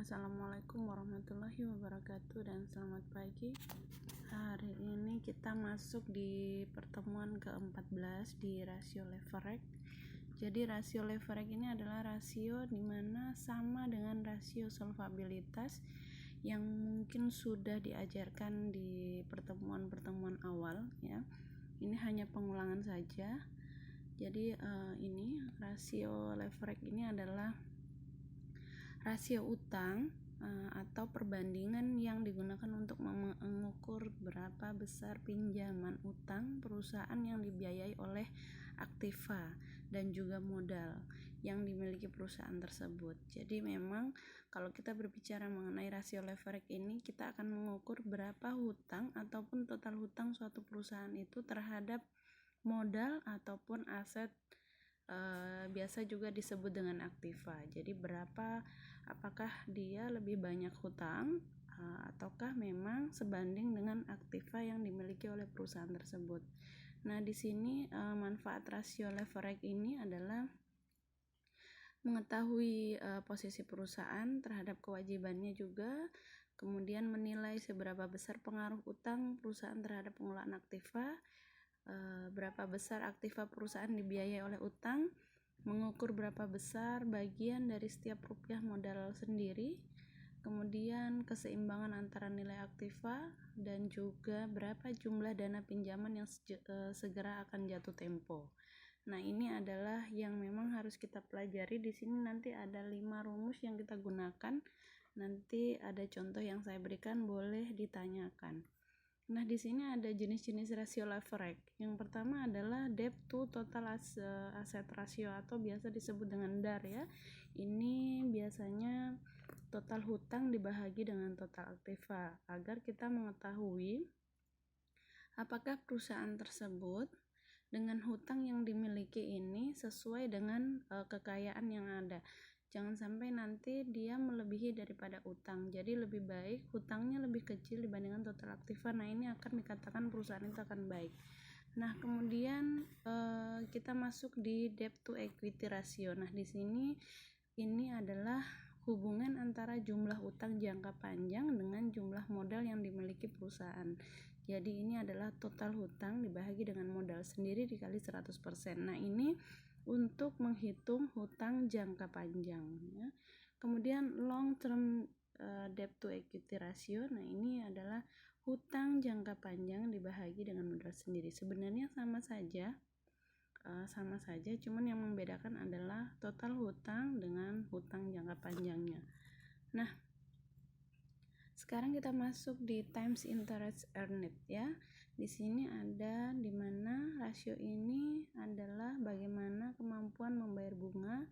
Assalamualaikum warahmatullahi wabarakatuh dan selamat pagi. Hari ini kita masuk di pertemuan ke-14 di rasio leverage. Jadi rasio leverage ini adalah rasio dimana sama dengan rasio solvabilitas yang mungkin sudah diajarkan di pertemuan-pertemuan awal ya. Ini hanya pengulangan saja. Jadi ini rasio leverage ini adalah rasio utang atau perbandingan yang digunakan untuk mengukur berapa besar pinjaman utang perusahaan yang dibiayai oleh aktiva dan juga modal yang dimiliki perusahaan tersebut. Jadi memang kalau kita berbicara mengenai rasio leverage ini, kita akan mengukur berapa hutang ataupun total hutang suatu perusahaan itu terhadap modal ataupun aset, biasa juga disebut dengan aktiva. Jadi apakah dia lebih banyak hutang ataukah memang sebanding dengan aktiva yang dimiliki oleh perusahaan tersebut. Nah, di sini manfaat rasio leverage ini adalah mengetahui posisi perusahaan terhadap kewajibannya juga, kemudian menilai seberapa besar pengaruh utang perusahaan terhadap pengelolaan aktiva, berapa besar aktiva perusahaan dibiayai oleh utang, mengukur berapa besar bagian dari setiap rupiah modal sendiri, kemudian keseimbangan antara nilai aktiva dan juga berapa jumlah dana pinjaman yang segera akan jatuh tempo. Nah, ini adalah yang memang harus kita pelajari. Di sini nanti ada 5 rumus yang kita gunakan. Nanti ada contoh yang saya berikan, boleh ditanyakan. Nah, di sini ada jenis-jenis rasio leverage. Yang pertama adalah debt to total asset ratio atau biasa disebut dengan DAR ya. Ini biasanya total hutang dibahagi dengan total aktiva agar kita mengetahui apakah perusahaan tersebut dengan hutang yang dimiliki ini sesuai dengan kekayaan yang ada. Jangan sampai nanti dia melebihi daripada utang. Jadi lebih baik hutangnya lebih kecil dibandingkan total aktiva. Nah, ini akan dikatakan perusahaan itu akan baik. Nah, kemudian kita masuk di debt to equity ratio. Nah, di sini ini adalah hubungan antara jumlah utang jangka panjang dengan jumlah modal yang dimiliki perusahaan. Jadi ini adalah total hutang dibahagi dengan modal sendiri dikali 100%. Nah, ini untuk menghitung hutang jangka panjang ya. Kemudian long term debt to equity ratio. Nah, ini adalah hutang jangka panjang dibahagi dengan modal sendiri. Sebenarnya sama saja, cuman yang membedakan adalah total hutang dengan hutang jangka panjangnya. Nah, sekarang kita masuk di times interest earned ya. Di sini ada di mana rasio ini adalah bagaimana kemampuan membayar bunga,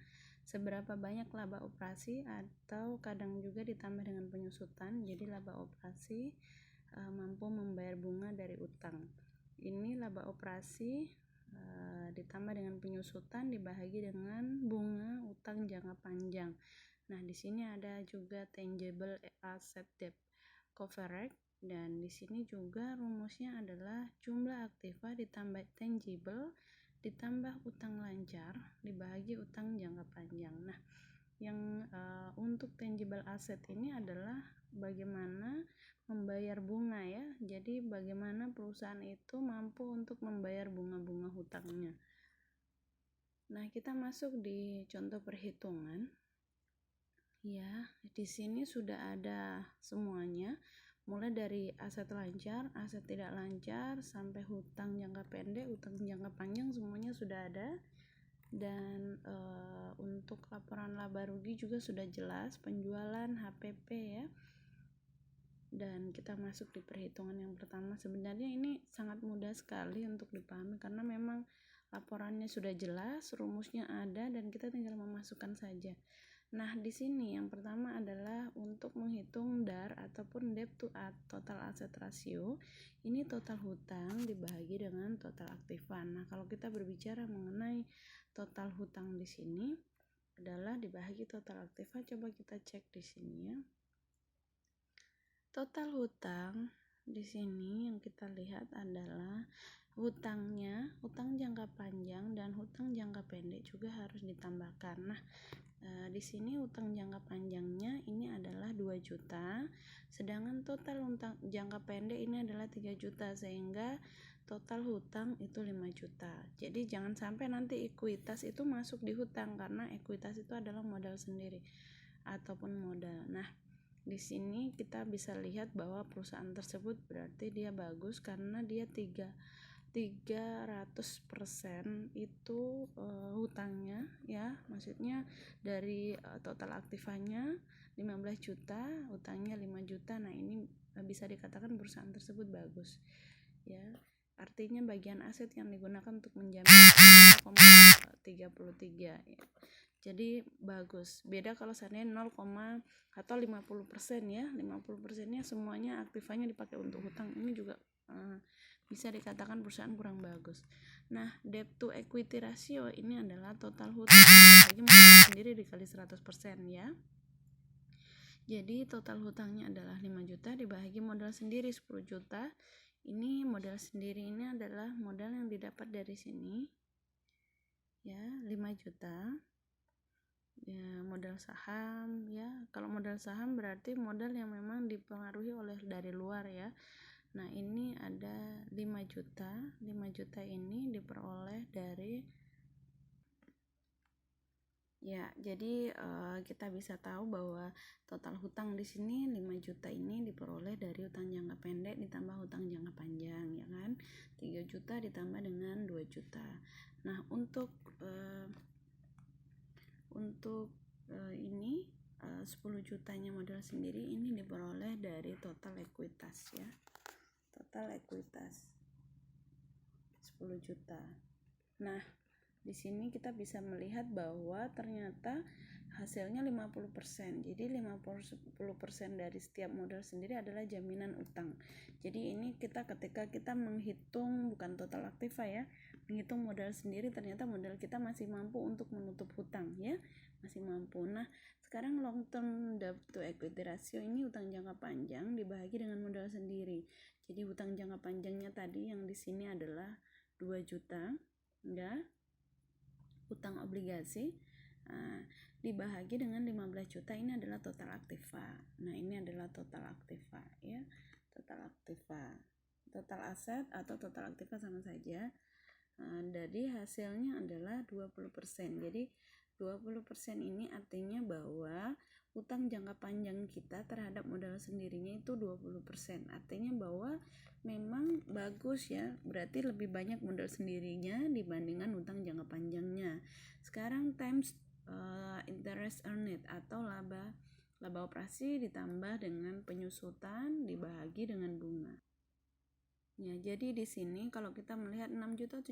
seberapa banyak laba operasi atau kadang juga ditambah dengan penyusutan. Jadi laba operasi mampu membayar bunga dari utang. Ini laba operasi ditambah dengan penyusutan dibahagi dengan bunga utang jangka panjang. Nah, di sini ada juga tangible asset debt coverage, dan di sini juga rumusnya adalah jumlah aktiva ditambah tangible ditambah utang lancar dibahagi utang jangka panjang. Nah, yang untuk tangible asset ini adalah bagaimana membayar bunga ya. Jadi bagaimana perusahaan itu mampu untuk membayar bunga-bunga hutangnya. Nah, kita masuk di contoh perhitungan. Ya, di sini sudah ada semuanya, mulai dari aset lancar, aset tidak lancar, sampai hutang jangka pendek, hutang jangka panjang, semuanya sudah ada. Dan untuk laporan laba rugi juga sudah jelas, penjualan, HPP ya. Dan kita masuk di perhitungan yang pertama. Sebenarnya ini sangat mudah sekali untuk dipahami karena memang laporannya sudah jelas, rumusnya ada, dan kita tinggal memasukkan saja. Nah, di sini yang pertama adalah untuk menghitung DAR ataupun debt to total asset ratio. Ini total hutang dibahagi dengan total aktiva. Nah, kalau kita berbicara mengenai total hutang di sini adalah dibahagi total aktiva. Coba kita cek di sini ya. Total hutang di sini yang kita lihat adalah hutangnya, hutang jangka panjang dan hutang jangka pendek juga harus ditambahkan. Nah, di sini hutang jangka panjangnya ini adalah juta, sedangkan total hutang jangka pendek ini adalah 3 juta, sehingga total hutang itu 5 juta. Jadi jangan sampai nanti ekuitas itu masuk di hutang, karena ekuitas itu adalah modal sendiri ataupun modal. Nah, di sini kita bisa lihat bahwa perusahaan tersebut berarti dia bagus karena dia 300% itu hutangnya ya, maksudnya dari total aktifanya 15 juta, hutangnya 5 juta. Nah, ini bisa dikatakan perusahaan tersebut bagus ya. Artinya bagian aset yang digunakan untuk menjamin 0,33 ya. Jadi bagus. Beda kalau seandainya 0, atau 50% ya. 50%-nya semuanya aktifannya dipakai untuk hutang. Ini juga bisa dikatakan perusahaan kurang bagus. Nah, debt to equity ratio ini adalah total hutang dibagi modal sendiri dikali 100% ya. Jadi total hutangnya adalah 5 juta dibagi modal sendiri 10 juta. Ini modal sendiri ini adalah modal yang didapat dari sini ya, 5 juta ya, modal saham ya. Kalau modal saham berarti modal yang memang dipengaruhi oleh dari luar ya. Nah, ini ada 5 juta. 5 juta ini diperoleh dari ya. Jadi kita bisa tahu bahwa total hutang di sini 5 juta ini diperoleh dari hutang jangka pendek ditambah hutang jangka panjang ya kan. 3 juta ditambah dengan 2 juta. Nah, untuk ini 10 jutanya modal sendiri ini diperoleh dari total ekuitas ya. Total ekuitas 10 juta. Nah, di sini kita bisa melihat bahwa ternyata hasilnya 50%. Jadi 50% dari setiap modal sendiri adalah jaminan utang. Jadi ini ketika kita menghitung bukan total aktiva ya, menghitung modal sendiri, ternyata modal kita masih mampu untuk menutup hutang ya, masih mampu. Nah, sekarang long term debt to equity ratio ini hutang jangka panjang dibagi dengan modal sendiri. Jadi hutang jangka panjangnya tadi yang di sini adalah 2 juta ya, hutang obligasi dibahagi dengan 15 juta, ini adalah total aktiva. Nah, ini adalah total aktiva ya, total aktiva. Total aset atau total aktiva sama saja. Dari hasilnya adalah 20%. Jadi 20% ini artinya bahwa utang jangka panjang kita terhadap modal sendirinya itu 20%. Artinya bahwa memang bagus ya, berarti lebih banyak modal sendirinya dibandingkan utang jangka panjangnya. Sekarang times interest earned atau laba operasi ditambah dengan penyusutan dibagi dengan bunga. Ya, jadi di sini kalau kita melihat 6.750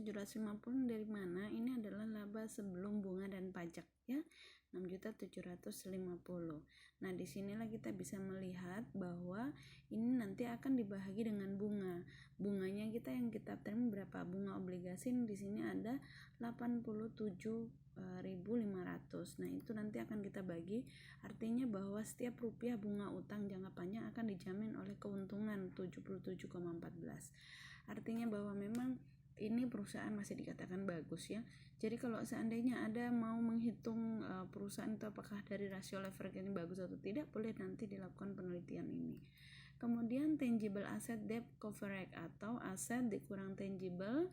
dari mana? Ini adalah laba sebelum bunga dan pajak ya. 6.750. Nah, disinilah kita bisa melihat bahwa ini nanti akan dibagi dengan bunga. Bunganya kita yang kita terima berapa? Bunga obligasi di sini ada 87.500. Nah, itu nanti akan kita bagi. Artinya bahwa setiap rupiah bunga utang jangka panjang akan dijamin oleh keuntungan 77,14. Artinya bahwa memang ini perusahaan masih dikatakan bagus ya. Jadi kalau seandainya ada mau menghitung perusahaan itu apakah dari rasio leverage ini bagus atau tidak, boleh nanti dilakukan penelitian ini. Kemudian tangible asset debt coverage atau aset dikurang tangible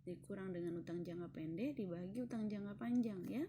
dikurang dengan utang jangka pendek dibagi utang jangka panjang ya.